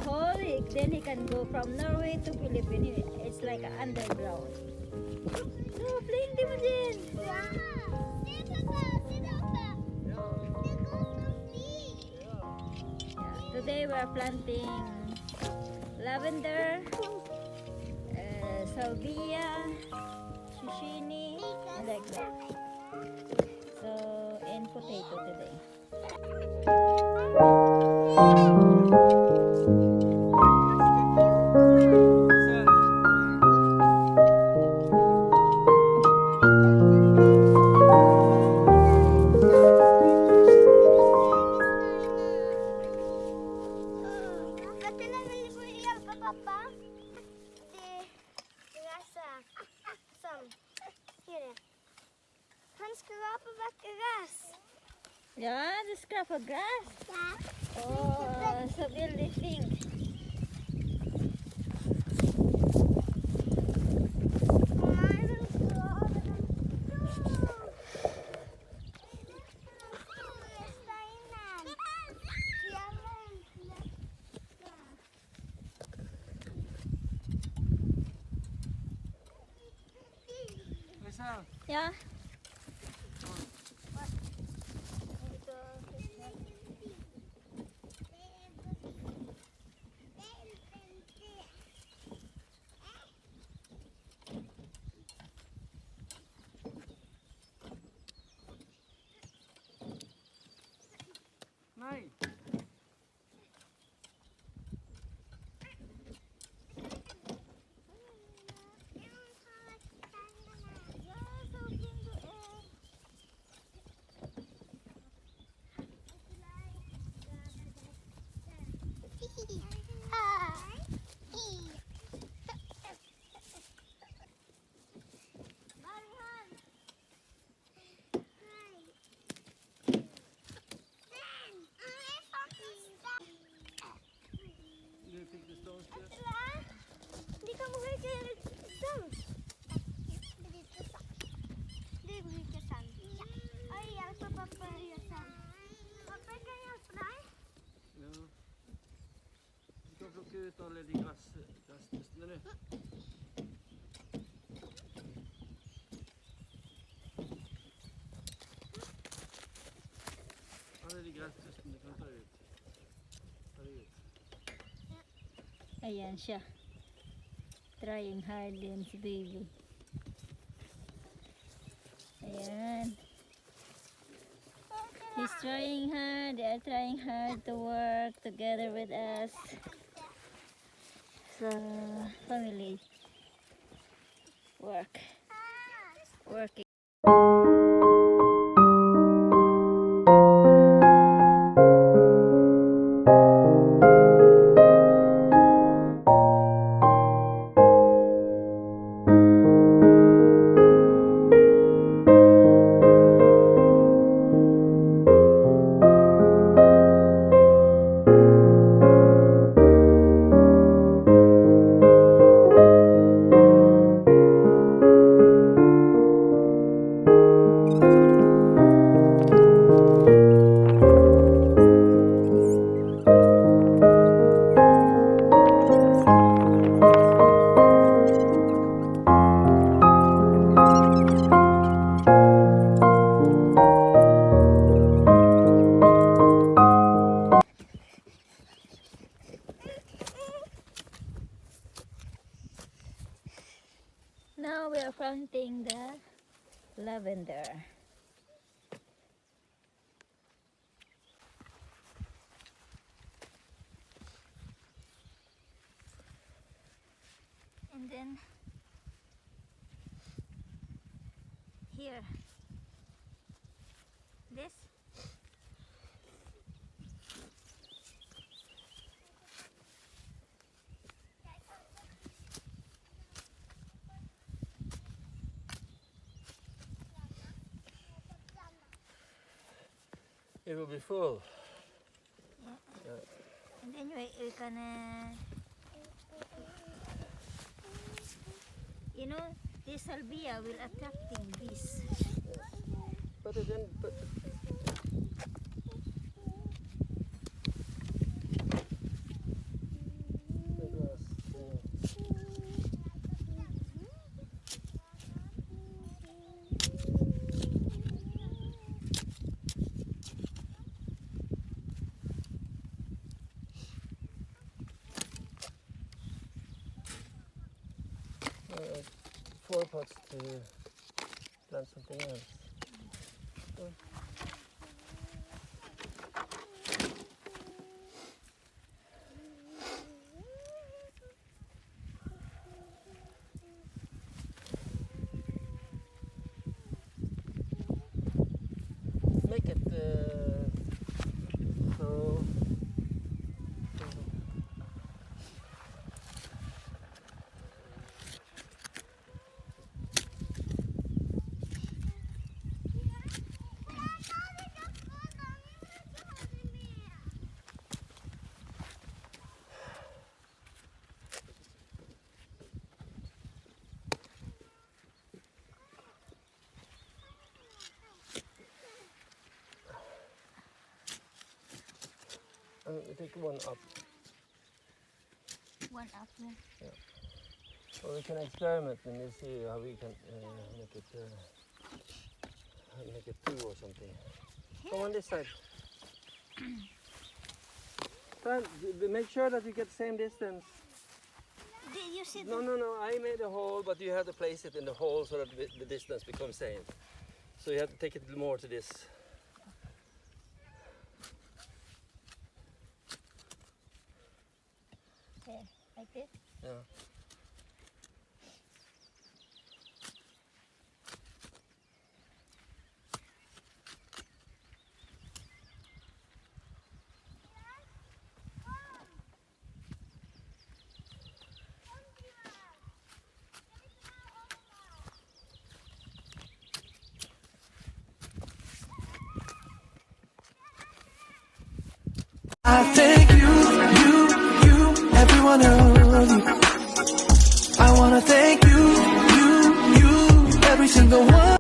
hole, then he can go from Norway to Philippines. It's like underground. So, playing din mo din. Yeah. See, Papa. See, Papa. They go from sea. Today we're planting lavender, salvia, zucchini, and like that. So, and potato today. Yeah, the scrap of grass. Oh, so really think. Yeah. Nej. Du fick det stånska. Di ka magkakalit isang. Di berikan. Ay, yang papapariasan. Papay kaya fry? Ja. Du kan plocka ut alla de grassresterna nu. Alla de grassresterna kan ta ut. Ta det ut. Ayan siya. Trying hard din si baby. Ayan. He's trying hard. They are trying hard to work together with us. So, family work. Working. Now we are planting the lavender. And then here, this. It will be full. And then we can, you know, this salvia will attracting bees. Put it in. 4 pots to plant something else. Make it so. Take one up, One up here. or we can experiment and you see how we can make it 2 or something. Come on this side. Make sure that you get the same distance. Did you see No, I made a hole, but you have to place it in the hole so that the distance becomes same. So you have to take it more to this. Okay, like this? Yeah. I thank you, every one of you. I wanna thank you, every single one.